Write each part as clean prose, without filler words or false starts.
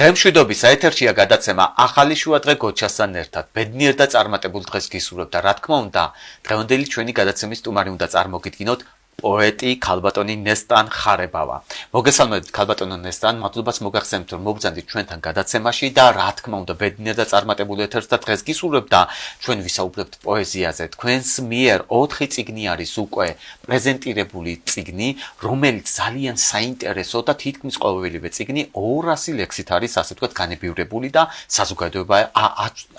დღემშვიდობის საეთერშია გადაცემა ახალი შუადღე გოჩასთან ერთად. ბედნიერ და წარმატებულ დღეს გისურვებთ და რა თქმა უნდა, დღევანდელი ჩვენი გადაცემის სტუმარი უნდა წარმოგიდგინოთ პოეტი ქალბატონი ნესტან ხარებავა. მოგესალმებით ქალბატონო ნესტან, მადლობას მოგახსენებთ რომ მოგბრძანდით ჩვენთან გადაცემაში და რა თქმა უნდა ბედნიერ და წარმატებულ ეთერს და დღეს გისურვებთ და ჩვენ ვისაუბრებთ პოეზიაზე. თქვენს მიერ 4 წიგნი არის უკვე პრეზენტირებული წიგნი, რომელიც ძალიან საინტერესო და თითქმის ყოველივე წიგნი 200 ლექსით არის ასე ვთქვათ განებივრებული და საზოგადოება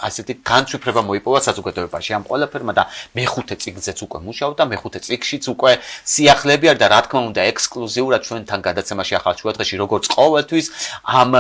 ასეთი განცვიფრება მოიპოვა საზოგადოებაში ამ ყველაფერმა და მეხუთე წიგნზეც უკვე მუშაობ და მეხუთე წიგნშიც უკვე სიახლეები არ და რა თქმა უნდა ექსკლუზიურად ჩვენთან გადაცემაში ახალ შუადღეში როგორც ყოველთვის ამ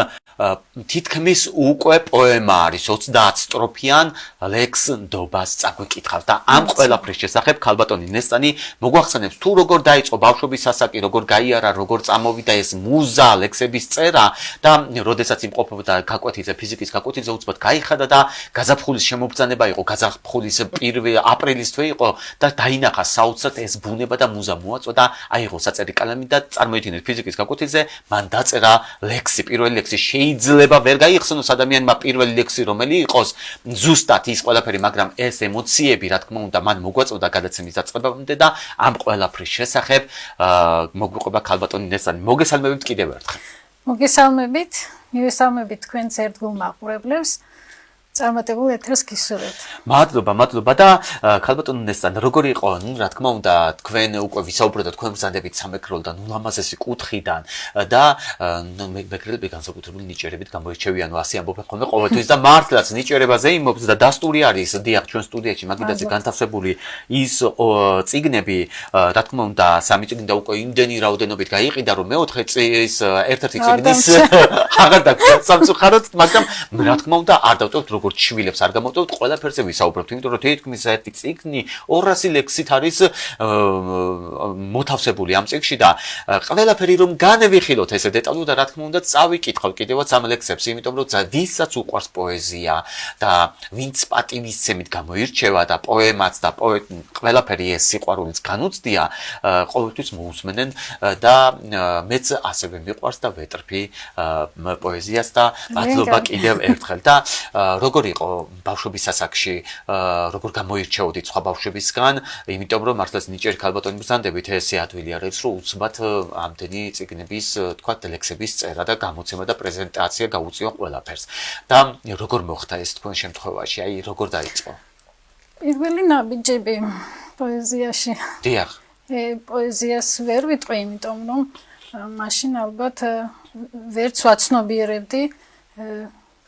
თითქმის უკვე პოემა არის 30 სტროფიან ლექს ნდობას წაგვიკითხავთ და ამ ყველაფრის შესახებ ქალბატონი ნესტანი მოგვახსენებს თუ როგორ დაიწყო ბავშვობის ასაკი, როგორ გაიარა, როგორ წამოვიდა ეს მუზა ლექსების წერა და როდესაც იმყოფებოდა გაკვეთიზე ფიზიკის გაკვეთიზე უცბად გაიხადა და გაზაფხულის შემობრძანება იყო, გაზაფხულის 1 აპრილის თვე იყო და დაინახა საოცრად ეს ბუნება და მუზა მოაწვა და აიღო საწერი კალამი და წარმოიდგინეთ ფიზიკის გაკვეთიზე მან დაწერა ლექსი, პირველი ლექსი შეიძლება ვერ გაიხსენოს ადამიანმა პირველი ლექსი რომელი იყოს ზუსტად ის ყველაფერი, მაგრამ ეს ემოციები რა თქმა უნდა მან მოგვაწოდა გადაცემის დაწყებამდე და ამ ყველაფრის შესახებ მოგვიყვება ქალბატონი ნესტანი. მოგესალმებით კიდევ ერთხელ. მოგესალმებით, მივესალმებით თქვენს ერთგულ მაყურებლებს. წარმატებულ ეთერს გისურვებთ. მადლობა და ქალბატონო ნესტანი, როგორი იყო, რა თქმა უნდა, თქვენ უკვე ვისაუბროთ თქვენ ბრძანდებით სამეგრელოდან, ულამაზესი კუთხიდან და მეგრელები განსაკუთრებული ნიჭერებით გამოირჩევიან, ასე ამბობენ ხოლმე ყოველთვის და მართლაც ნიჭერებაზე იმობს და დასტური არის დიახ ჩვენ სტუდიაში მაგიდაზე განთავსებული ის წიგნები, რა თქმა უნდა, 3 წიგნი და უკვე იმდენი რაოდენობით გაიყიდა, რომ მეოთხე წლის ერთ-ერთი წიგნის აღარ დაგვრჩა სამწუხაროდ, მაგრამ რა თქმა უნდა არ დავტოვებთ როგორც შვილებს არ გამოვტოვებთ, ყველაფერზე ვისაუბრებთ, იმიტომ რომ თითქმის ერთი წიგნი 200 ლექსით არის მოთავსებული ამ წიგნში და ყველაფერი რომ განვიხილოთ ესე დეტალურად და რა თქმა უნდა წავიკითხავთ კიდევაც ამ ლექსებს, იმიტომ რომ ვისაც უყვარს პოეზია და ვინც პატივისცემით გამოირჩევა და პოემაც და ყველაფერი ეს სიყვარულიც განუცდია, ყოველთვის მოусმენენ და მეც ასევე მიყვარს და ვეტრფი პოეზიას და მადლობა კიდევ ერთხელ და როგორ იყო ბავშვობის ასაკში, როგორ გამოირჩეოდით სხვა ბავშვებისგან, იმიტომ რომ მართლაც ნიჭიერი ქალბატონი ბრძანდებით ესე ადვილი არის, რომ უცბად ამდენი წიგნების, თქვა ლექსების წერა და გამოცემა და პრეზენტაცია გაუწიო ყველაფერს. და როგორ მოხდა ეს თქვენ შემთხვევაში, აი როგორ დაიწყო? პირველი ნაბიჯები პოეზიაში. დიახ. პოეზიას ვერ ვიტყვი, იმიტომ რომ მაშინ ალბათ ვერც ვაცნობიერებდი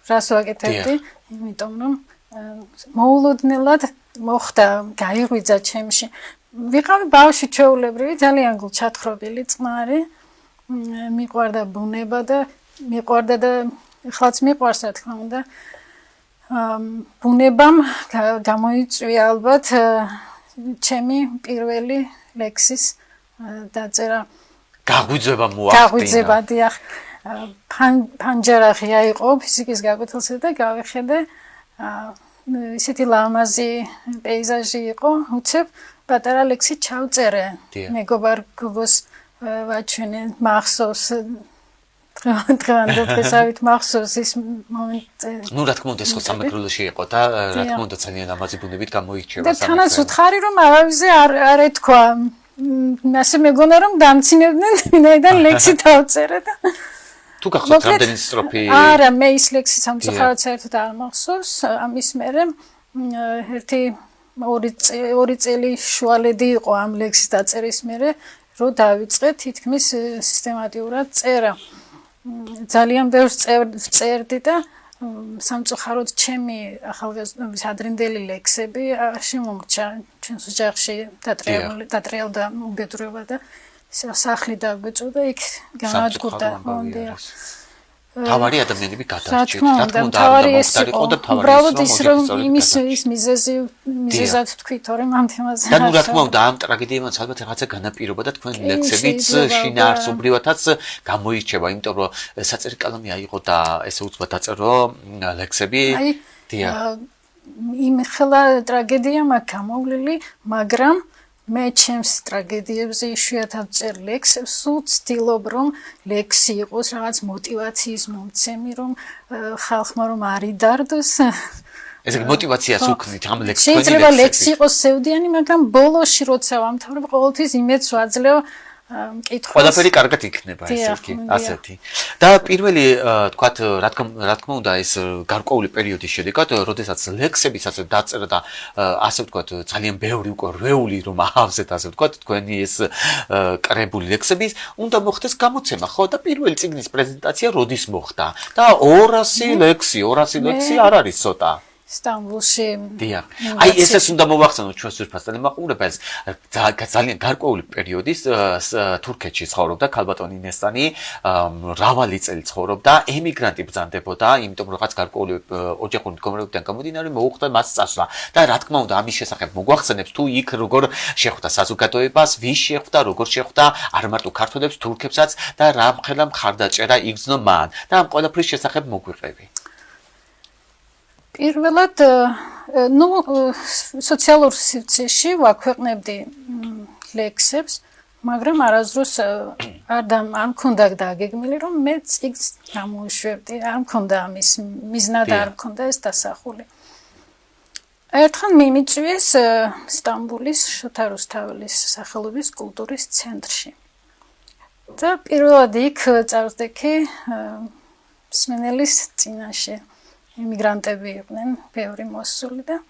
რას ვაკეთებდი, იმიტომ რომ მოულოდნელად მოხდა, გაიღვიძა ჩემში. ვიყავი ბავშვი ჩვეულებრივი, ძალიან გულჩათხრობილი, წყნარი, მიყვარდა ბუნება და მიყვარდა და ეხლაც მიყვარს რა თქმა უნდა. ბუნებამ გამოიწვია ალბათ ჩემი პირველი ლექსის დაწერა. გაღვიძება მოახდინა. გაღვიძება, დიახ. ფანჯარახი აიყო ფიზიკის გაკვეთილზე და გავიხედე ისეთი ლამაზი პეიზაჟი იყო, უცებ პატარა ლექსი ჩავწერე. მეგობარ გოგოს ვაჩვენე, მახსოვს დღევანდელთ მახსოვს ის მომენტი. ნუ რა თქმა უნდა ეს ხო სამეგრელოში იყო და რა თქმა უნდა ძალიან ლამაზი ბუნებით გამოირჩევა და თანაც უთხარი რომ არავის არ ეთქვა. ასე მეგონა რომ დამცინებდნენ ვინაიდან ლექსი დავწერე და თუ გახსოვთ რამდენი სტროფი? არა, მე ის ლექსი სამწუხაროდ საერთოდ არ მახსოვს. ამის მერე ორი წელი შუალედი იყო ამ ლექსის დაწერის მერე, რომ დავიწყე თითქმის სისტემატიურად წერა. ძალიან ბევრს წერდი და სამწუხაროდ ჩემი ახალგაზრდობის ადრინდელი ლექსები შემომრჩა ჩვენს ოჯახში დატრიალდა უბედურება და სახლი დაგვეწოდა, იქ განადგურდა. თავარი ადამიანები გადარჩით. რა თქმა უნდა, მომხდარიყო და თავარი ის რომ იმის მიზეზად თქვი, თორემ ამ თემაზე. და ნუ რა თქმა უნდა, ამ ტრაგედიებმაც ალბათ რაღაცა განაპირობა და თქვენ ლექსებიც შინაარსობრივადაც გამოირჩევა, იმიტომ რომ საწერი კალამი აიღო და ესე უცბად დაწერო ლექსები. იმ ხელა ტრაგედია მაქვს გამოვლილი, მაგრამ მე ჩემს ტრაგედიებზე იშვიათად წერ ლექსებს, სულ ვცდილობ რომ ლექსი იყოს რაღაც მოტივაციის მომცემი, რომ ხალხმა რომ არ იდარდოს. ესე მოტივაციას უქმნით ამ ლექსს. შეიძლება ლექსი იყოს სევდიანი, მაგრამ ბოლოში როცა ვამთავრებ, ყოველთვის იმედს ვაძლევ მკითხველს. ყველაფერი კარგად იქნება ასეთი. და პირველი თქვათ რა თქმა უნდა ეს გარკვეული პერიოდის შედეგად, როდესაც ლექსებისაც დაწერა და ასე ვთქვათ ძალიან ბევრი უკვე რვეული რომ აავზეთ ასე ვთქვათ თქვენი ეს კრებული ლექსების, უნდა მოხდეს გამოცემა, ხო? და პირველი წიგნის პრეზენტაცია როდის მოხდა? და 200 ლექსი არ არის ცოტა. სტამბოლში. დიახ. აი ესეც უნდა მოვახსენოთ ჩვენს სურფასთან მაყურებელს. ძალიან გარკვეული პერიოდის თურქეთში ცხოვრობდა ქალბატონი ნესტანი, მრავალი წელი ცხოვრობდა, ემიგრანტი ბრძანდებოდა, იმიტომ რომ რაღაც გარკვეული ოჯახური მდგომარეობიდან გამომდინარე მოუხდა მას წასვლა. და რა თქმა უნდა ამის შესახებ მოგვახსენებს თუ იქ როგორ შეხვდა საზოგადოებას, ვის შეხვდა, როგორ შეხვდა, არ მარტო ქართველებს, თურქებსაც და რა მხელა მხარდაჭერა იგრძნო მან. და ამ ყველაფრის შესახებ მოგვიყევი. პირველად, სოციალურ სივრცეში ვაქვეყნებდი ლექსებს, მაგრამ არასდროს არ მქონდა დაგეგმილი, რომ მე წიგნს გამოვიშვებდი, არ მქონდა ამის მიზნად არ მქონდა ეს დასახული. ერთხელ მიმიწვიეს სტამბოლის შოთა რუსთაველის სახელობის კულტურის ცენტრში. და პირველად იქ წავსდექი მსმენელის წინაშე. ემიგრანტები იყვნენ, ბევრი მოსული და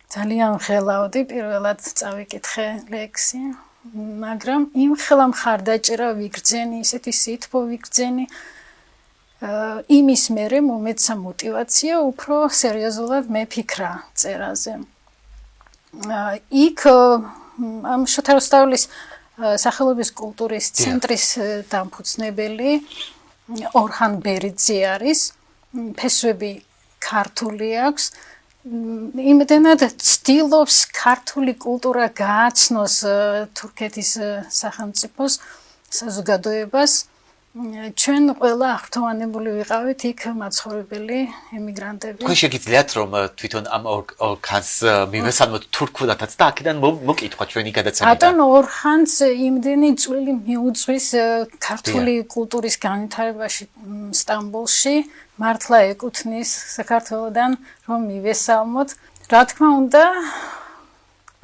ძალიან ხელავდი პირველად წავიკითხე ლექსი, მაგრამ იმ ხელა მხარდაჭერა ვიგრძენი, ისეთი სითბო ვიგრძენი, იმის მერე მომეცა მოტივაცია უფრო სერიოზულად მეფიქრა წერაზე. იქ ამ შოთა რუსთაველის სახელობის კულტურის ცენტრის დამფუძნებელი ორჰან ბერიძე არის. ფესვები ქართული აქვს. იმდენად ცდილობს ქართული კულტურა გააცნოს თურქეთის სახელმწიფოს საზოგადოებას. ჩვენ ყველა აღფრთოვანებული ვიყავით იქ მაცხოვრებელი ემიგრანტები. თქვენ შეგიძლიათ რომ თვითონ ამ ორჰანს მივესალმოთ თურქულადაც და აქედან მოკითხვა ჩვენი გადაცემა. ბატონ ორჰანს იმდენი წვლილი მიუძღვის ქართული კულტურის განვითარებაში სტამბოლში. მართლა ეკუთვნის საქართველოდან რომ მივესალმოთ. რა თქმა უნდა,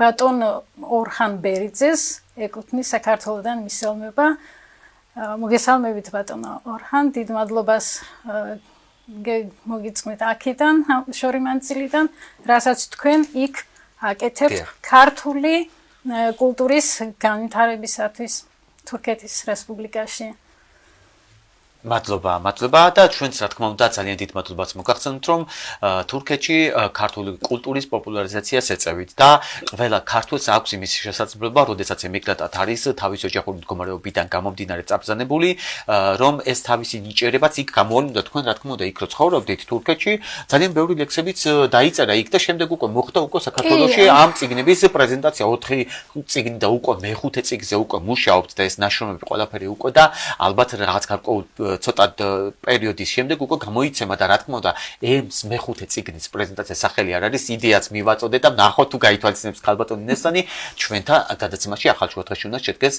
ბატონ ორჰან ბერიძეს ეკუთვნის საქართველოდან მისელმება. მოგესალმებით ბატონ ორჰან, დიდ მადლობას მოგიწმით აქედან, შორიმანწილიდან, რასაც თქვენ იქ აკეთებთ ქართული კულტურის განვითარებისათვის თურქეთის რესპუბლიკაში. მადლობა და ჩვენც რა თქმა უნდა ძალიან დიდ მადლობას მოგახსენებთ რომ თურქეთში ქართული კულტურის პოპულარიზაციას ეწევით და ყველა ქართველს აქვს იმის შესაძლებლობა, როდესაც ემიგრანტად არის თავის ოჯახური მდგომარეობიდან გამომდინარე წაბრძანებული, რომ ეს თავისი ნიჭიერებაც იქ გამოავლინდა. თქვენ რა თქმა უნდა იქ რო ცხოვრობდით თურქეთში, ძალიან ბევრი ლექსებიც დაიწერა იქ და შემდეგ უკვე მოხდა საქართველოში ამ წიგნების პრეზენტაცია 4 წიგნი და უკვე მე-5 წიგნზე უკვე მუშაობთ და ეს ნაშრომები ყველაფერი უკვე და ალბათ რაღაც გარკვეულ ცოტა პერიოდის შემდეგ უკვე გამოიცემა და რა თქმა უნდა ემს მე-5 წიგნის პრეზენტაცია სახელი არ არის, იდეაც მივაწოდე და ნახოთ თუ გაითვალისწინებს ქალბატონი ნესტანი ჩვენთან გადაცემაში ახალ შუათრაში უნდა შედგეს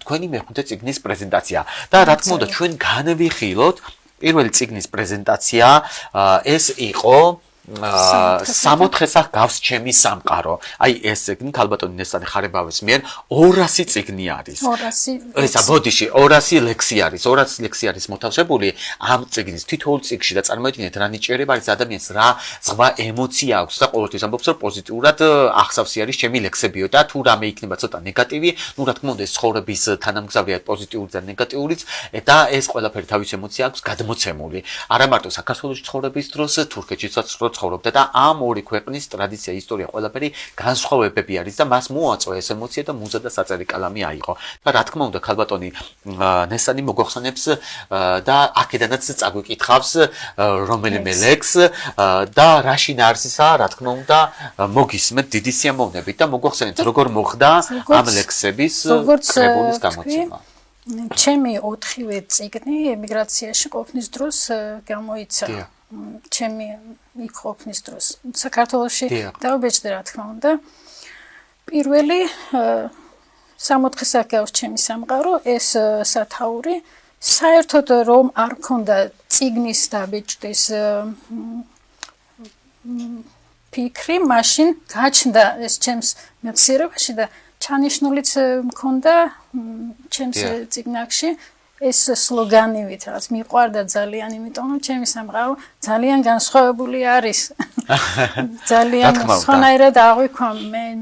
თქვენი მე-5 წიგნის პრეზენტაცია. და რა თქმა უნდა ჩვენ განვიხილოთ პირველი წიგნის პრეზენტაცია ეს იყო სამოთხესა გავს ჩემი სამყარო. აი ეს წიგნი ქალბატონი ნესტანი ხარებავის მიერ 200 წიგნი არის. 200. ესა ბოდიში 200 ლექსი არის. 200 ლექსი არის მოთავსებული ამ წიგნის თითოეულ წიგნში და წარმოიდგინეთ რა ნიჭიერება არის ადამიანს, რა ზღვა ემოცია აქვს და ყოველთვის ამბობს რომ პოზიტიურად ახსავსი არის ჩემი ლექსებიო და თუ რამე იქნება ცოტა ნეგატივი, ნუ რა თქმა უნდა ეს ცხოვრების თანამგზავრია პოზიტიური და ნეგატიურიც და ეს ყველაფერი თავის ემოცია აქვს გადმოცემული. არა მარტო საქართველოს ცხოვრების დროს, თურქეთშიც ცხოვრობდა და ამ ორი ქვეყნის ტრადიცია, ისტორია, ყველაფერი განსხვავებები არის და მას მოაწვა ეს ემოცია და მუზა და საწერი კალამი აიღო. და რა თქმა უნდა, ქალბატონი ნესტანი მოგახსენებს და აქედანაც წაგვიკითხავს რომელიმე ლექს და რაში ნარსისა, რა თქმა უნდა, მოგისმენთ დიდი სიამოვნებით და მოგახსენებთ როგორ მოხდა ამ ლექსების კრებულის გამოცემა. ჩემი 4-ვე წიგნი ემიგრაციაში ყოფნის დროს გამოიცა. ჩემი იქ ყოფნის დროს საქართველოში დაუბეჭდე რა თქმა უნდა. პირველი სამოთხე-საკეავს ჩემი სამყარო ეს სათაური საერთოდ რომ არ მქონდა წიგნის დაბეჭდის ფიქრი, მაშინ გაჩნდა ეს ჩემს მეხსიერებაში და ჩანიშნულიც მქონდა ჩემს წიგნებში ეს სლოგანივით რაც მიყვარდა ძალიან, იმიტომ რომ ჩემი სამყარო ძალიან განსხვავებული არის. ძალიან სხვანაირად აღვიქვა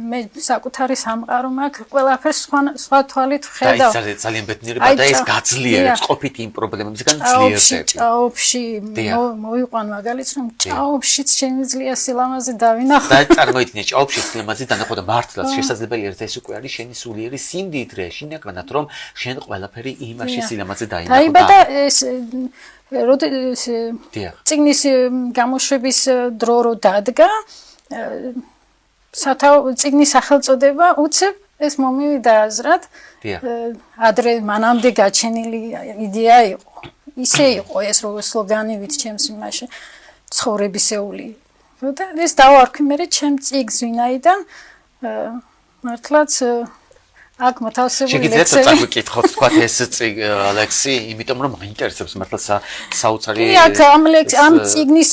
მე საკუთარი სამყარო მაქვს, ყველაფერს სხვა თვალით ვხედავ. და ის ძალიან ბედნიერება და ეს გაძლიერებს ყოფით იმ პრობლემებისგან ძლიერდება. ჭაობში მოვიყვან მაგალითს რომ ჭაობშიც შემიძლია სილამაზე დავინახო. და წარმოიდგინე ჭაობში სილამაზე დანახო და მართლაც შესაძლებელი ერთ ეს უკვე არის შენი სულიერი სიმდიდრე, შინაგანად რომ შენ ყველაფერი იმაში სილამაზე დაინახო. დაიბადა ეს წიგნის გამოშვების დრო რო დადგა წიგნის სახელწოდება უცებ ეს მომივიდა აზრად ადრე მანამდე გაჩენილი იდეა იყო ისე იყო ეს როგორც სლოგანივით ჩემს იმაში ცხოვრებისეული და ეს დავარქვი მე ჩემ წიგს ვინაიდან მართლაც აქ მოთავსებული ლექსები. შეგიძლიათ წაგვიკითხოთ თქვა ეს ლექსი, იმიტომ რომ მაინტერესებს მართლა საოცარი. აქ ამ წიგნის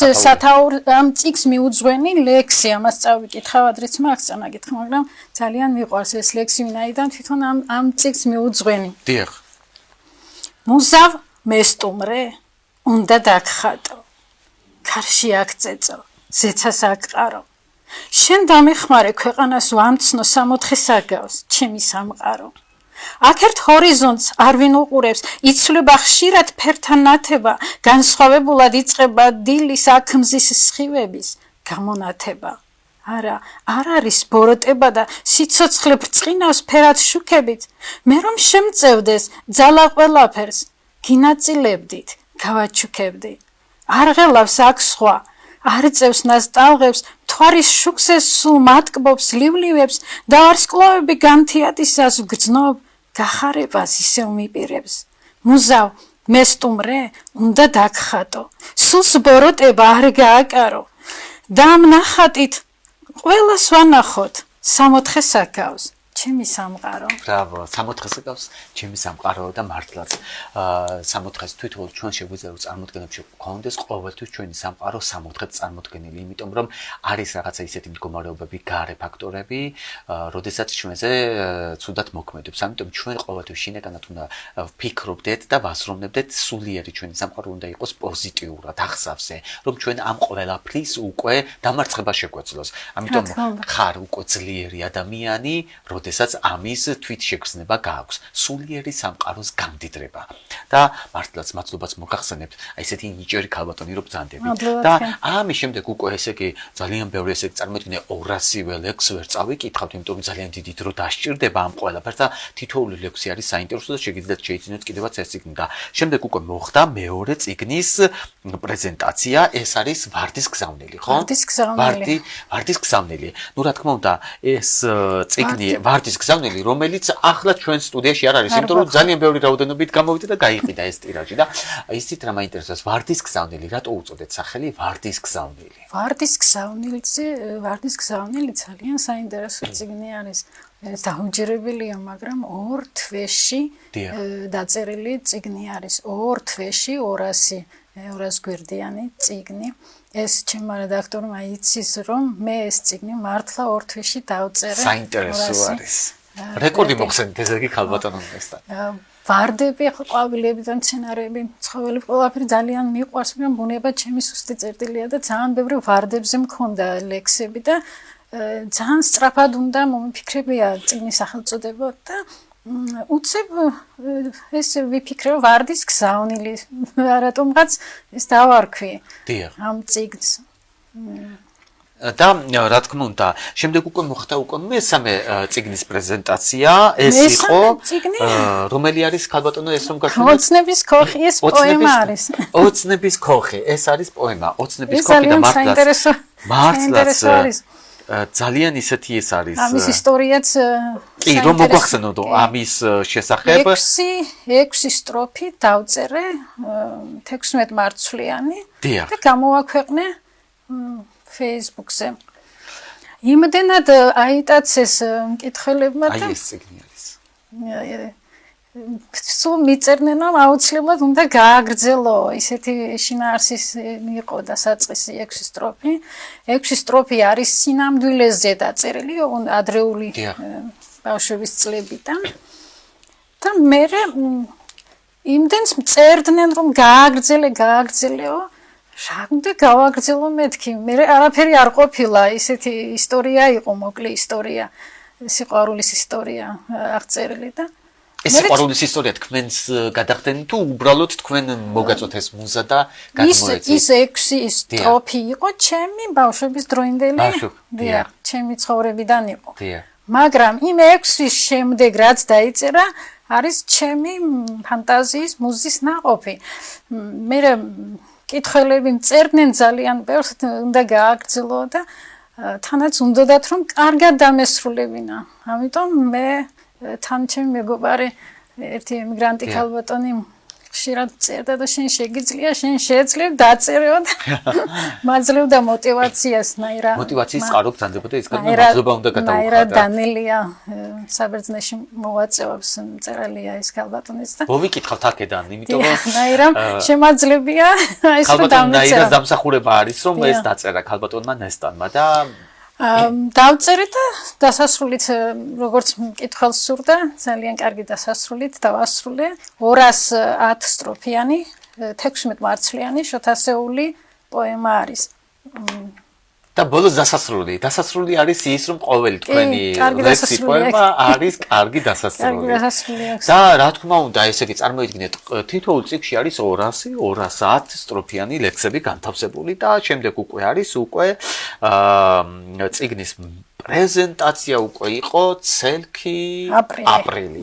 ამ წიგს მიუძღვენი ლექსი, ამას წავიკითხავ, ადრეც მაქვს წანაკითხვა, მაგრამ ძალიან მიყვარს ეს ლექსი, ვინაიდან თვითონ ამ წიგს მიუძღვენი. დიახ. მუზავ მესტუმრე, უნდა დაგხატო. ქარში აქწეწო, ზეცას აკყარო. შენ დამეხმარე ქვეყანას ვამცნო სამოთხე-საგავს, ჩემი სამყარო. აქ ერთ ჰორიზონტს არ ვინ უყურებს, იცვლება ხშირად ფერთა ნათება, განსხვავებულად იწყება დილის აქმზის სხივების გამონათება. არა, არ არის ბოროტება და სიცოცხლე ბრწყინავს ფერად შუქებით. მე რომ შემწევდეს ძალა ყველაფერს, გინაწილებდით, გავაჩუქებდი. არ ღელავს აქ სხვა არ წევს ნასტალღებს, თვარის შუქზე სულ მატკბობს, ლივლივებს და ვარსკვლავები განთიადისას ვგრძნობ, გახარებას ისევ მიპირებს. მუზავ, მესტუმრე, უნდა დაგხატო, სულს ბოროტება არ გააკარო. და ამ ნახატით ყველას ვანახოთ, სამოთხე-საკავს, ჩემი სამყარო. ბრავო, სამოთხე-საკავს, ჩემი სამყარო და მართლაც სამოთხეს თვითონ ჩვენ შეგვიძლია რომ წარმოდგენებში გქონდეს ყოველთვის ჩვენი სამყარო სამოთხეთ წარმოდგენილი, იმიტომ რომ არის რაღაცა ისეთი მდგომარეობები, გარე ფაქტორები, როდესაც ჩვენზე ცუდად მოქმედებს. ამიტომ ჩვენ ყოველთვის შინაგანად უნდა ვფიქრობდეთ და ვაზროვნებდეთ სულიერი ჩვენი სამყარო უნდა იყოს პოზიტიურად, აღსავსე, რომ ჩვენ ამ ყველაფრის უკვე დამარცხება შეგვეძლოს. ამიტომ ხარ უკვე ძლიერი ადამიანი, როდესაც ამის თვითშეგრძნება გააქვს, სულიერი სამყაროს გამდიდრება. და მართლაც მადლობას მოგახსენებთ, აი ესეთი ნიჭიერი ქალბატონი რომ ბრძანდებით. და ამის შემდეგ უკვე ესე იგი ძალიან ბევრი ესე წარმოიდგინე 200-ვე ლექსს ვერ წავიკითხავთ, იმიტომ რომ ძალიან დიდი დრო დასჭირდება ამ ყველაფერს და თითოეული ლექსი არის საინტერესო და შეგიძლიათ შეიძინოთ კიდევაც ეს წიგნი და შემდეგ უკვე მოხდა მეორე წიგნის პრეზენტაცია, ეს არის ვარდის გზავნილი, ხო? ვარდის გზავნილი. ნუ რა თქმა უნდა, ეს წიგნი ვარდის გზავნილი, რომელიც ახლა ჩვენ სტუდიაში არ არის, იმიტომ რომ ძალიან ბევრი რაოდენობით გამოვიდა და გაიყიდა ეს ტირაჟი და ისიც რა მაინტერესებს ვარდის გზავნილი, რატო უწოდეთ სახელი ვარდის გზავნილი? ვარდის გზავნილი ძალიან საინტერესო წიგნი არის. დაუჯერებელია, მაგრამ ორ თვეში დაწერილი წიგნი არის. ორ თვეში 200 გვერდიანი წიგნი. ეს ჩემმა რედაქტორმა იცის, რომ მე ეს წიგნი მართლა ორ თვეში დავწერე. საინტერესო არის. რეკორდი მოხსენით ესე იგი ქალბატონებთან. ვარდები, ყვავილები და მცენარეები, ცხოველები, ყველაფერი ძალიან მიყვარს, მაგრამ ბუნება ჩემი სუსტი წერტილია და ძალიან ბევრი ვარდებზე მქონდა ლექსები და ძალიან სწრაფად უნდა მომიფიქრებია წიგნის სახელწოდება და უცებ ეს ვიფიქრე ვარდის გზავნილი, რატომღაც ეს დავარქვი ამ წიგნს. და რა თქმა უნდა, შემდეგ უკვე მოხდა უკვე მესამე წიგნის პრეზენტაცია, ეს იყო რომელი არის ქალბატონო ეს რომ გაჩვენეთ? ოცნების ქოხი, ეს პოემა არის. ოცნების ქოხი, ეს არის პოემა, ოცნების ქოხი და მართლაც ძალიან ისეთი ეს არის. ამის ისტორიაც კი, რომ მოგვახსენოთ ამის შესახებ. 6 სტროფი დავწერე 16 მარცვლიანი და გამოვაქვეყნე Facebook-ზე. იმდენად აიტაცეს მკითხველებმა და აი ეს წიგნი არის. სულ მიწერდნენ რომ აუცილებლად უნდა გააგრძელო ისეთი შინაარსის იყო დასაწყისი 6 სტროფი. 6 სტროფი არის სინამდვილეზე დაწერილი ადრეული ბავშვების წლებიდან. და მე იმდენს წერდნენ რომ გააგრძელეო რა უნდა გავაგრძელო მეთქი მე არაფერი არ ყოფილა ისეთი ისტორია იყო მოკლე ისტორია სიყვარულის ისტორია აღწერილი და ეს სიყვარულის ისტორია თქვენს გადახდენ თუ უბრალოდ თქვენ მოგაწოთ ეს მუზა და გადმოეცით ის 6 სტროფი იყო ჩემი ბავშვების დროინდელი ჩემი ცხოვრებიდან იყო მაგრამ იმ 6-ის შემდეგ რაც დაიწერა არის ჩემი ფანტაზიის მუზის ნაყოფი მე კითხველები წერდნენ ძალიან ბევრს უნდა გააგრძელო და თანაც უნდათ რომ კარგად დამესრულებინა ამიტომ მე თან ჩემი მეგობარი ერთი ემიგრანტი ქალბატონი ხშირად წერდა და შენ შეგიძლია შენ შეეძლებ დაწერო და მაძლევდა мотиваციას ნაირა мотивაციის წყარო გძანდებოდა ის გადმოძება უნდა გადაუხადა ნაირა დანელია საბერძნეთში მოვაწევს მწერალია ეს ქალბატონის და მოვიკითხავთ აქედან იმიტომ რომ ნაირა შემაძლებია ეს რომ ქალბატონი ნაირა დამსახურება არის რომ ეს დაწერა ქალბატონმა ნესტანმა და დავწერე და დასასრულით როგორც მკითხველს სურდა ძალიან კარგი დასასრულით დავასრულე 210 სტროფიანი 16 მარცვლიანი შოთასეული პოემა არის და ბოლოს დასასრული არის ის რომ ყოველი თქვენი ლექსი პოემა არის კარგი დასასრული და რა თქმა უნდა ესე იგი წარმოიდგინეთ თითოეულ წიგნში არის 200-210 სტროფიანი ლექსები განთავსებული და შემდეგ უკვე არის წიგნის პრეზენტაცია უკვე იყო ცელქი აპრილი.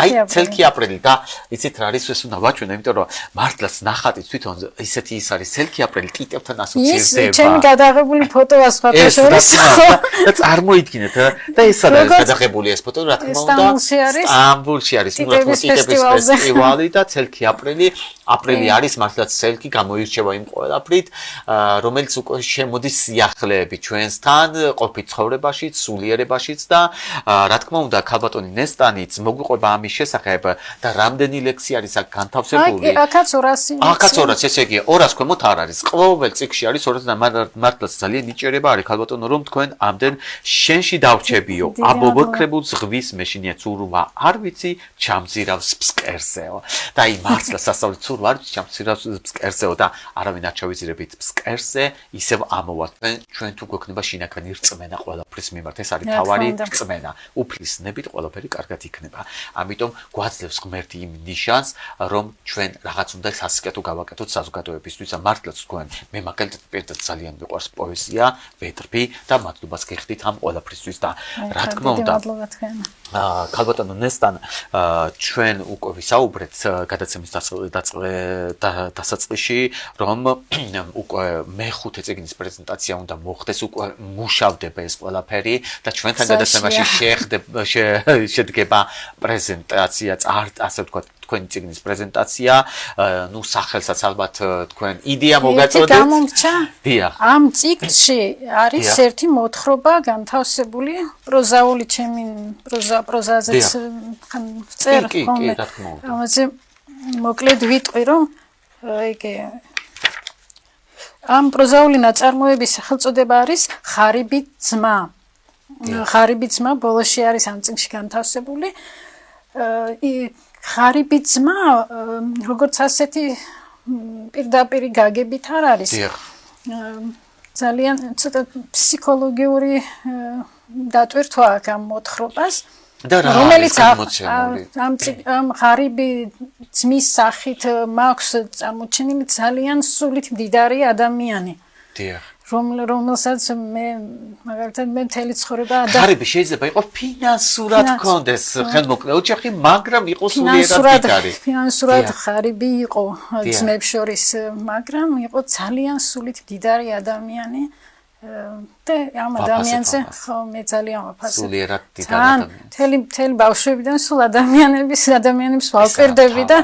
აი ცელქი აპრილი და იცით რა არის ეს უნდა ვაჩვენო, იმიტომ რომ მართლაც ნახატი თვითონ ისეთი ის არის ცელქი აპრილი ტიტებთან ასოცირდება. ის ჩემი გადაღებული ფოტოა სხვათაშორის. და წარმოიდგინეთ და ეს არის გადაღებული ეს ფოტო რა თქმა უნდა სტამბულში არის ტიტების ფესტივალი და ცელქი აპრილი არის მართლაც ცელქი გამოირჩევა იმ ყველაფრით რომელიც უკვე შემოდის სიახლეები ჩვენსთან ყოფით ცხოვრებაში სულიერებაშიც და რა თქმა უნდა ქალბატონი ნესტანიც მოგვიყვება ამის შესახებ და რამდენი ლექსი არის აქ განთავსებული. აქაც 200. აქაც 200, ესე იგი 200 ქვემოთ არ არის. ყოველ წიგნში არის 200 და მართლაც ძალიან იჭერება არის ქალბატონო რომ თქვენ ამდენ შენში დავრჩებიო. აბობოქრებულ ზღვის მეშინია ცურვა არ ვიცი ჩამზირავს ფსკერსეო. და აი მართლა სასწაული ცურვა არ ვიცი ჩამზირავს ფსკერსეო და არავინ არ ჩავიზირებით ფსკერსე ისევ ამოვართ. ჩვენ თუ გვექნება შინაგანი რწმენა ყველაფრის მიმართ ეს არის თავარი რწმენა უფლისნებით ყველაფერი კარგად იქნება ამიტომ გვაძლევს ღმერთი იმ ნიშანს რომ ჩვენ რაღაც უნდა სასიკეთო გავაკეთოთ საზოგადოებისთვის და მართლაც თქვენ მე მაგალითად პირდად ძალიან მიყვარს პოეზია ვეტრბი და მადლობას გიხდით ამ ყველაფრისთვის და რა თქმა უნდა ქალბატონო ნესტან ჩვენ უკვე ვისაუბრეთ გადაცემის დასაწყისში რომ უკვე მეხუთე წიგნის პრეზენტაცია უნდა მოხდეს უკვე მუშავდება ეს ყველაფერი და ჩვენთან გადაცემაში შედგება პრეზენტაცია ასე ვთქვათ თქვენი წიგნის პრეზენტაცია ნუ სახელსაც ალბათ თქვენ იდეა მოგაწოდეთ დიახ ამ წიგნში არის ერთი მოთხრობა განთავსებული პროზაული ჩემი პროზაზეც წერ ხოლმე ამაზე მოკლედ ვიტყვი რომ ეგე ამ პროზაული ნაწარმოების სახელწოდება არის ხარიბი ძმა. ხარიბი ძმა ბოლოში არის ამ წიგნში განთავსებული. ხარიბი ძმა როგორც ასეთი პირდაპირი გაგებით არ არის. ძალიან ცოტა ფსიქოლოგიური დატვირთვა აქვს ამ მოთხრობას. რომელიც ამ ხარიბი ძმის სახით მაქვს წარმოჩენილი ძალიან სულით მდიდარი ადამიანი. დიახ. რომელსაც მე მაგალითად მე მთელი ცხოვრება ხარიბი შეიძლება იყოს ფინანსურად კონდეს ხელმოკლე ოჯახი, მაგრამ იყოს სულიერად მდიდარი. ფინანსურად ხარიბი იყო ძმებს შორის, მაგრამ იყო ძალიან სულით მდიდარი ადამიანი. და ამ ადამიანზე ხო მე ძალიან ვაფასებ. სულიერად მდიდარი ადამიანი. მთელი ბავშვებიდან სულ ადამიანებს ვავკვირდები და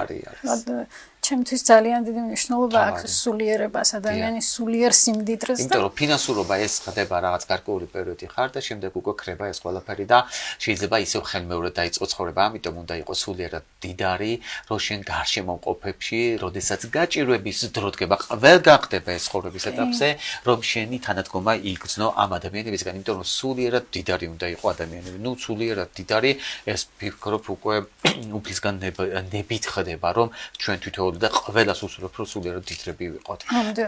ჩემთვის ძალიან დიდი მნიშვნელობა აქვს სულიერებას, ადამიანის სულიერ სიმდიდრეს და იმიტომ რომ ფინანსურობა ეს ხდება რაღაც გარკვეული პერიოდი ხარ და შემდეგ უკვე ხრება ეს ყველაფერი და შეიძლება ისევ ხელმეორედ დაიწყო ცხოვრება, ამიტომ უნდა იყოს სულიერად დიდარი, რომ შენ გარშემო მყოფებში, როდესაც გაჭირვების დრო დგება, ყველგან ხდება ეს ცხოვრების ეტაპზე, რომ შენი თანადგომა იგრძნო ამ ადამიანებისგან, იმიტომ რომ სულიერად დიდარი უნდა იყოს ადამიანები. ნუ სულიერად დიდარი ეს ფიქრობ უკვე უფლისგან ნებით ხდება, რომ ჩვენ თვითონ და ყველას უსურვებ რომ სულიერად დიდრები ვიყოთ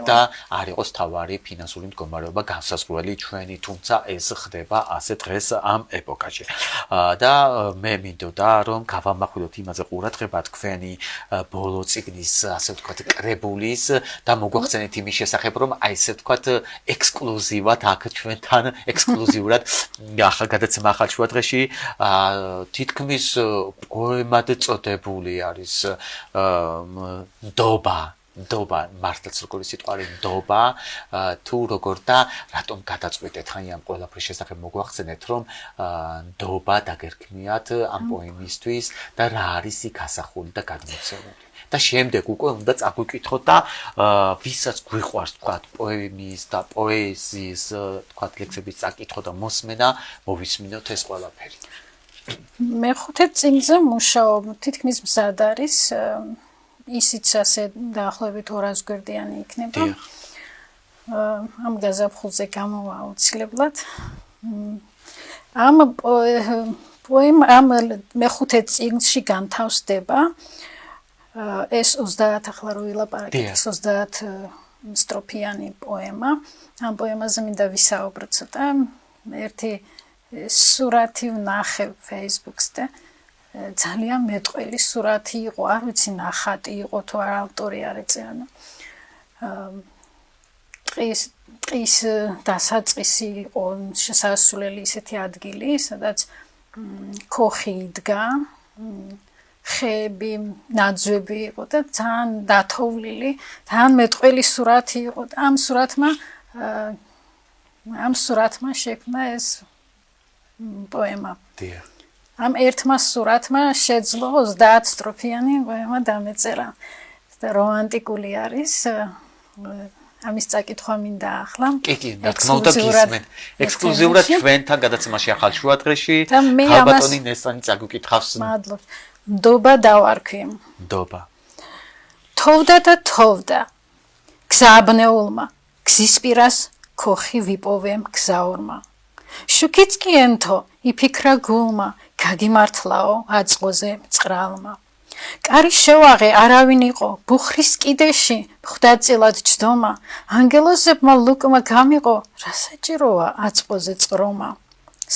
და არ იყოს თავარი ფინანსური მდგომარეობა განსაზღვრელი ჩვენი, თუმცა ეს ხდება ასე დღეს ამ ეპოქაში. და მე მინდოდა რომ გავამახვილოთ იმაზე ყურადღება თქვენი ბოლო წიგნის ასე ვთქვათ კრებულის და მოგვახსენეთ იმის შესახებ რომ აი ესე ვთქვათ ექსკლუზივად აქ ჩვენთან ექსკლუზიურად ახალ გადაცემა ახალ შუადღეში თითქმის პოემად წოდებული არის ნდობა მართლაც როგორი სიტყვარი ნდობა თუ როგორ და რატომ გადაწყვეტეთ აი ამ ყველაფრის შესახებ მოგვახსენეთ რომ ნდობა დაგერქმიათ ამ პოემისთვის და რა არის იქ ასახული და გადმოცემული და შემდეგ უკვე უნდა წაგვიკითხოთ და ვისაც გვიყვარს თქვა პოემის და პოეზიის თქვა ლექსების წაკითხვა და მოსმენა მოვისმინოთ ეს ყველაფერი მეხუთე წიგნზე მუშაობ თითქმის მზად არის ისიც ასე დაახლოებით 200 გვერდიანი იქნება. ამ გაზაფხულზე გამოვა აუცილებლად. ამ პოემა ამ მეხუთე წიგნში განთავსდება ეს 30 ახლა რო ვილაპარაკეთ ეს 30 სტროფიანი პოემა. ამ პოემაზე მინდა ვისაუბრო ცოტა. ერთი სურათი ვნახე Facebook-ზე. ძალიან მეტყველი სურათი იყო, არ ვიცი ნახატი იყო თუ არ ავტორი არ ეწერა. ტყის დასაწყისი იყო შესასვლელი ისეთი ადგილი, სადაც ქოხი იდგა, ხეები, ნაძვები იყო და ძალიან დათოვლილი, ძალიან მეტყველი სურათი იყო და ამ სურათმა შექმნა ეს პოემა. ამ ერთმა სურათმა შეძლო 30 სტროფიანი პოემა დამეწერა. და რომანტიკული არის. ამის წაკითხვა მინდა ახლა. კი, რა თქმა უნდა გისმენ. ექსკლუზიურად ჩვენთან გადაცემაში ახალ შუადღეში ალბათონი ნესტანი წაგვიკითხავს. მადლობ. ნდობა დავარქვი. ნდობა. თოვდა და თოვდა. გზაბნეულმა, გზისპირას ქოხი ვიპოვე მგზაურმა. შუქიც კი ენთო, იფიქრა გულმა, გაგიმართლაო აწყოზე მწყრალმა. კარი შევაღე არავინ იყო, ბუხრის კიდეში, ხვდაწილად ჯდომა, ანგელოზებმა ლუკმა გამიყო, რასაჭიროა აწყოზე წყრომა.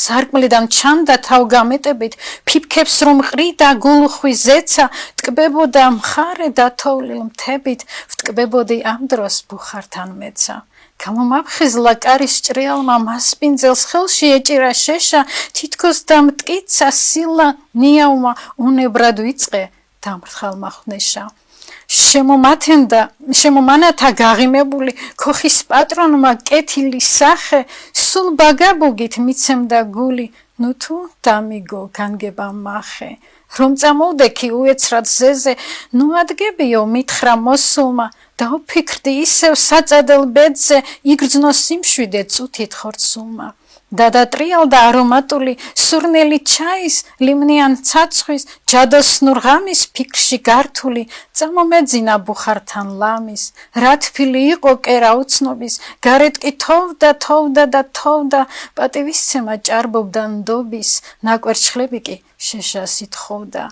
სარკმლიდან ჩანდა თავ გამეტებით, ფიფქებს რომ ყრიდა გულუხვი ზეცა, ტკბებოდა მხარე დათოვლილ მთებით, ვტკბებოდი ამ დროს ბუხართან მეცა. გამომაფხიზლა კარის ჭრიალმა მასპინძელს ხელში ეჭირა შეშა, თითქოს დამტკიცა სილა ნიავმა უნებრად ვიწყე დამრთხალმა ხვნეშა. შემომანათა გაღიმებული ქოხის პატრონმა კეთილი სახე, სულ ბაგაბუგით მიცემდა გული, ნუ თუ დამიგო განგება მახე. რომ წამოვდექი უეცრად ზეზე, ნუ ადგებიო მითხრა მოსულმა, დაუფიქრდი ისევ საწადილ ბედზე, იგრძნო სიმშვიდე წუთით ხორცულმა. დადატრიალდა არომატული სურნელი ჩაის, ლიმნიან ცაცხვის, ჯადოსნურ ღამის ფიქრში გართული, წამომეძინა ბუხართან ლამის. რა თბილი იყო კერა უცნობის, გარეთ კი თოვდა, თოვდა და თოვდა, პატივისცემა ჭარბობდა ნდობის, ნაკვერჩხლები კი შეშას ითხოვდა.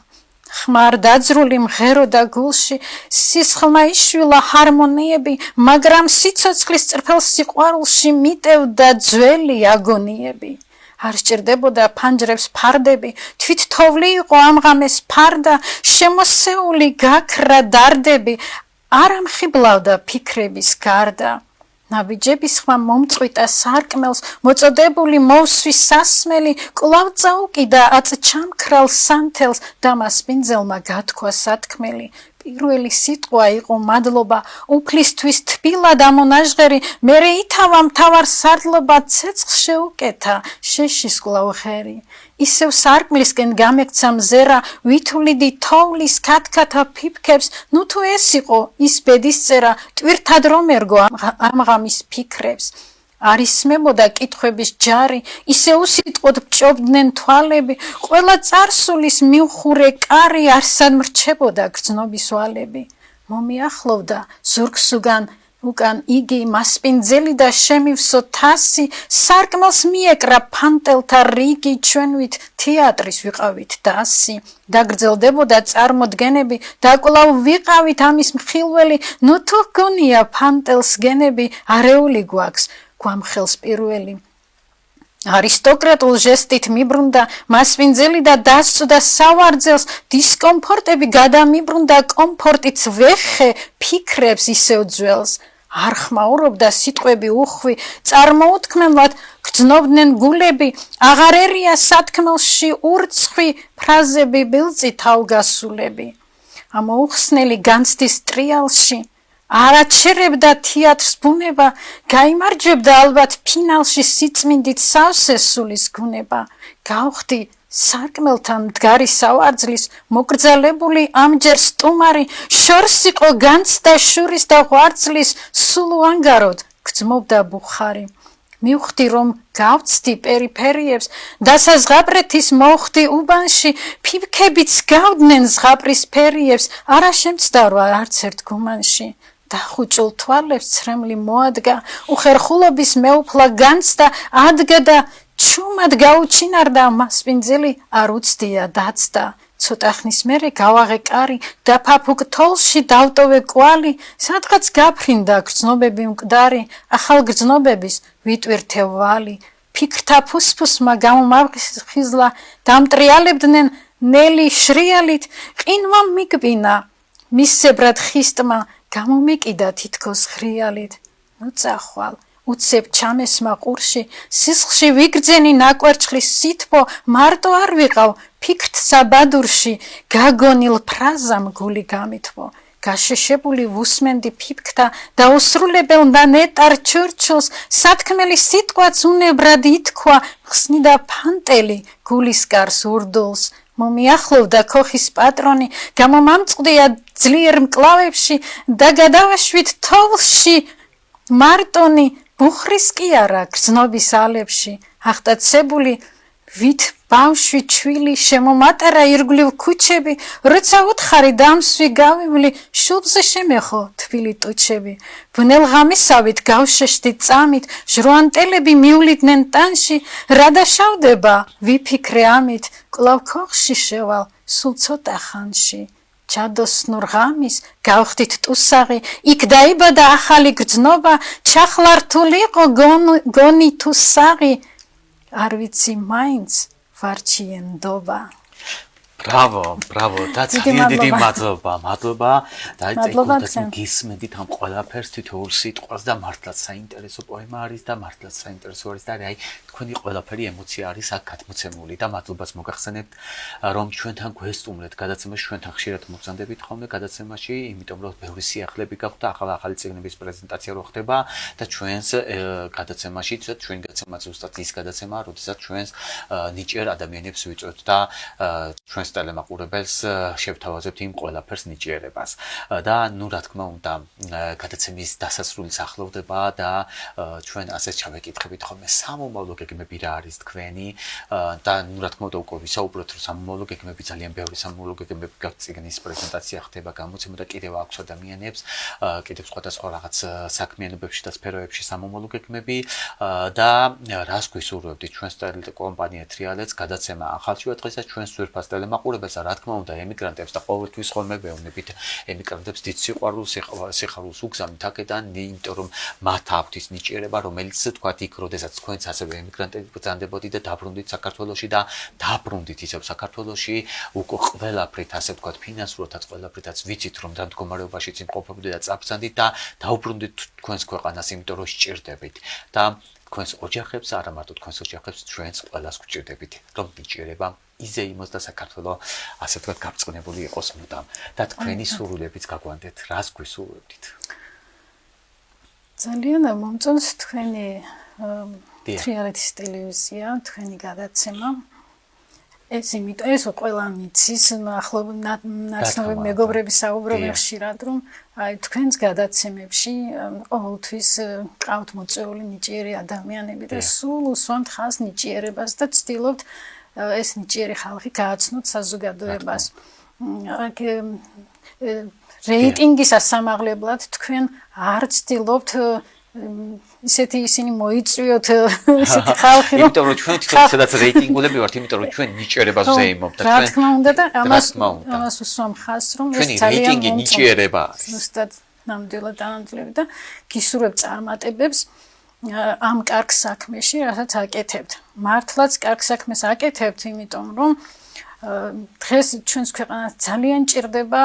ხმარ დაძრული მღეროდა გულში, სისხლმა იშვილა ჰარმონიები, მაგრამ სიცოცხლის წრფელ სიყვარულში მიტევდა ძველი აგონიები. არ სჭირდებოდა ფანჯრებს ფარდები, თვით თოვლი იყო ამღამეს ფარდა, შემოსეული გაქრა დარდები, არ ამხიბლავდა ფიქრების გარდა. ნაბიჯების ხმა მომწყვიტა სარკმელს, მოწოდებული მოვსვის სასმელი, კვლავ წაუკიდა აწჩამქრალ სანთელს და მასპინძელმა გათქვა სათქმელი. პირველი სიტყვა იყო მადლობა, უფლისთვის თბილა დამონაჟღერი, მერე ითავა მთავარ სარდლობა, ცეცხლს შეუკეთა შეშის კვლავ ღერი. ისევ სარკმლისკენ გამექცა მზერა, ვითვლიდი თოვლის ქათქათა ფიფქებს, ნუ თუ ეს იყო ის ბედისწერა, ტვირთად რომ ერგო ამ ღამის ფიქრებს. არ ისმებოდა კითხვების ჯარი, ისე უსიტყვოდ ბჭობდნენ თვალები, ყველა წარსულის მივხურე კარი არსად მრჩებოდა გრძნობის ვალები. მომიახლოვდა ზურგს უკან იგი მასპინძელი და შემივსო თასი, სარკმელს მიეკრა ფანტელთა რიგი, ჩვენვით თეატრის ვიყავით დასი. დაგრძელდებოდა წარმოდგენები, და კვლავ ვიყავით ამის მხილველი, ნუ თუ გონია ფანტელს გენები, არეული გვაქვს გვამხელს პირველი. არისტოკრატულ ჟესტით მიბრუნდა მასპინძელი და დასწვდა სავარძელს, დისკომფორტები გადამიბრუნდა კომფორტიც ვეხე ფიქრებს ისევ ძველს. არ ხმაურობდა სიტყვები უხვი, წარმოუთქმელად გრძნობდნენ გულები, აღარ ერია სათქმელში ურცხვი, ფრაზები ბილწი თავგასულები. ამოუხსნელი განცდის ტრიალში არაჩერებდა თეატრს ბუნება, გაიმარჯვებდა ალბათ ფინალში სიწმინდით სავსესულის გუნება. გავხდი სარკმელთან მდგარი სავარძლის, მოკრძალებული ამჯერ სტუმარი, შორს იყო განცდა შურის და ღვაწლის, სულ უანგაროდ გრძმობდა ბუხარი. მივხვდი რომ გავცდი პერიფერიებს, დასა ზღაპრეთის მოხვდი უბანში, ფიფქებიც გავდნენ ზღაპრის ფერიებს, არა შემცდარვა არც ერთ გუმანში. დახუჭულ თვალებს ცრემლი მოადგა, უხერხულობის მეუფლა განცდა, ადგა და ჩუმად გაუჩინარდა, მასპინძელი არ უცდია დაცდა. ცოტა ხნის მერე გავაღე კარი, დაფაფუკ თოლში დავტოვე კვალი, სადღაც გაფრინდა გრძნობები მკვდარი, ახალ გრძნობების ვიტვირთე ვალი. ფიქრთა ფუსფუსმა გამომავხიზლა, დამტრიალებდნენ ნელი შრიალით, ყინვა მიგბინა, მისებრად ხისტმა, გამომიკიდა თითქოს ხრიალით. ნუ წახვალ, უცებ ჩამესმა ყურში, სისხლში ვიგრძენი ნაკვერცხლის სითბო, მარტო არ ვიყავ ფიქრთსა ბადურში, გაგონილ ფრაზამ გული გამითბო. გაშეშებული ვუსმენდი ფიფქთა და უსრულებელ და ნეტარ ჩურჩულს, სათქმელი სიტყვაც უნებრად ითქვა, ხსნიდა ფანტელი გულისკარს ურდულს. მომიახლოვდა ქოხის პატრონი, გამომამწყდია ძლიერ მკლავებში და გადავაშვით თოვლში მარტონი, ბუხრის კი არა გრძნობის ალებში. აღტაცებული ვით ბავშვი ჩვილი, შემომატარა ირგვლივ ქუჩები, როცა უთხარი დამსვი გავივლი, შუბზე შემეხო თბილი ტუჩები. ბნელ ღამისავით გავშეშდი წამით, ჟრუანტელები მიuliდნენ ტანში, რა დაშავდება ვიფიქრე ამით, კვლავ ქოხში შევალ სულ ცოტა ხანში. ჩადოსნურ ღამის გავხდით ტუსაღი, იქ დაიბადა ახალი გრძნობა, ჩახლართული იყო გონი თუ საღი, არ ვიცი მაინც ვარჩიენდობა. ბრავო და ძალიან დიდი მადლობა და გისმენდით ამ ყველაფერს, თითოეულ სიტყვას და მართლაც საინტერესო პოემა არის და მართლაც საინტერესო არის და აი თქვენი ყველაფერი ემოცია არის აქ გადმოცემული და მადლობას მოგახსენებთ რომ ჩვენთან გვესტუმრეთ გადაცემაში, ჩვენთან ხშირად მოგზანდებით ხოლმე გადაცემაში, იმიტომ რომ ბევრი სიახლეები გაქვთ და ახალი წიგნების პრეზენტაცია რო ხდება და ჩვენს გადაცემაში, ჩვენი გადაცემა ზუსტად ის გადაცემაა, როდესაც ჩვენს ნიჭიერ ადამიანებს ვიწვევთ და ჩვენს ტელემაყურებელს შევთავაზებთ იმ ყველაფერს ნიჭიერებას და ნუ რა თქმა უნდა გადაცემის დასასრულის ახლოვდება და ჩვენ ასე ჩავეკითხებით ხოლმე სამომავლო გეგმები რა არის თქვენი და ნუ რა თქმა უნდა უკვე ვისაუბროთ რომ სამომავლო გეგმები ძალიან ბევრი სამომავლო გეგმები გაქვთ წიგნის პრეზენტაცია ხდება გამოცემა და კიდევ აქვს ადამიანებს კიდევ სხვადასხვა რაღაც საქმიანობებში და სფეროებში სამომავლო გეგმები და რას გვისურვებთ ჩვენს კომპანია Trialets გადაცემა ახალშუა დღესაც ჩვენს ძვირფას ტელემაყურებელს რა თქმა უნდა ემიგრანტებს და ყოველთვის ხოლმე ვეუბნებით ემიგრანტებს დიდ სიხარულს უგზავნით აქედან, იმიტომ რომ მათ აქვთ ის ნიჭიერება, რომელიც თქვათ იქ, როდესაც თქვენც ასევე ემიგრანტები ბრძანდებოდით და დაბრუნდით საქართველოში და დაბრუნდით ისევ საქართველოში, უკვე ყველაფრით ასე თქვათ ფინანსურათაც ყველაფრითაც ვიცით რომ და მდგომარეობაშიც იმყოფებოდით და წაბრძანდით და დაუბრუნდით თქვენს ქვეყანას, იმიტომ რომ სჭირდებით და თქვენს ოჯახებს, არა მარტო თქვენს ოჯახებს, ჩვენს ყველას გვჭირდებით, რომ ნიჭიერება იზე იმოს და საქართველოს ასე თქვათ გაბრწყინებული იყოს მუდამ და თქვენი სურვილებიც გაგვანდეთ, რას გვისურვებდით? ძალიან მომწონს თქვენი Trialets ტელევიზია, თქვენი გადაცემა. ეს იმიტომ ეს ყველანი იცის ნაცნობი მეგობრები საუბრობენ ხშირად რომ აი თქვენს გადაცემებში ყოველთვის ყავთ მოწვეული ნიჭიერი ადამიანები და სულ უსვამთ ხას ნიჭიერებას და ცდილობთ ეს ნიჭიერი ხალხი გააცნოთ საზოგადოებას რეიტინგის ასამაღლებლად თქვენ არ ცდილობთ ისეთი ისინი მოიწვიოთ ისეთი ხალხი რომ იმიტომ რომ ჩვენ თვითონ სადაც რეიტინგულები ვართ იმიტომ რომ ჩვენ ნიჭიერებას ვზეიმობთ და რა თქმა უნდა და ამას უსვამ ხას რომ ეს ძალიან რეიტინგი ნიჭიერება ზუსტად ნამდვილად ანადგილებ და გისურვებ წარმატებებს ამ კარგ საქმეში რასაც აკეთებთ მართლაც კარგ საქმეს აკეთებთ იმიტომ რომ დღეს ჩვენს ქვეყანას ძალიან ჭირდება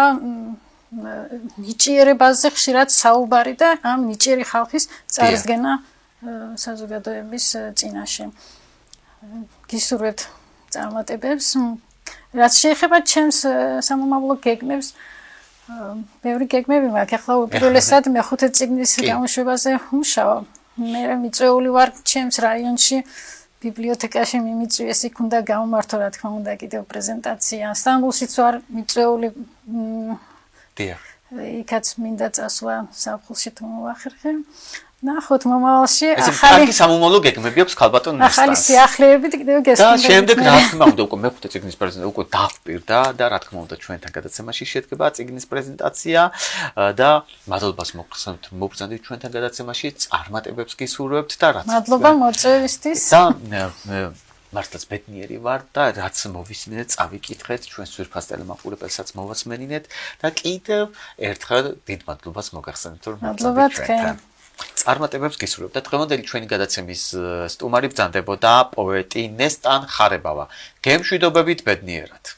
ნიჭიერებაზე ხშირად საუბარი და ამ ნიჭიერი ხალხის წარსდგენა საზოგადოების წინაშე. გისურვებთ წარმატებებს. რაც შეეხება ჩემს სამომავლო გეგმებს, ბევრი გეგმები მაქვს. ახლა უპირველესად მეხუთე წიგნის გამოშვებაზე ვმუშაობ. მე მიწვეული ვარ ჩემს რაიონში ბიბლიოთეკაში მიმიწვიეს იქ უნდა გავმართო რა თქმა უნდა კიდევ პრეზენტაცია. სტამბოლშიც ვარ მიწვეული იქაც მინდა წასვლა სამხულში თუ მოვახერხე. ნახოთ მომავალში ახალი სამომავლო გეგმები აქვს ქალბატონ ნესტანს. ახალი სიახლეები კიდევ გესმენთ. და შემდეგ რა თქმა უნდა უკვე მეხუთე წიგნის პრეზენტაცია უკვე დავპირდა და რა თქმა უნდა ჩვენთან გადაცემაში შედგება წიგნის პრეზენტაცია და მადლობას მოგბრძანებით ჩვენთან გადაცემაში წარმატებებს გისურვებთ და რაც მადლობა მოწვევისთვის და მართლაც ბედნიერი ვარ და რაც მოვისმინეთ წავიკითხეთ ჩვენს ძვირფას ტელემაყურებელსაც მოვასმენინეთ და კიდევ ერთხელ დიდ მადლობას მოგახსენებთ რომ მადლობა თქვენ წარმატებებს გისურვებთ და დღევანდელი ჩვენი გადაცემის სტუმარი ბრძანდებოდა პოეტი ნესტან ხარებავა გემშვიდობებით ბედნიერად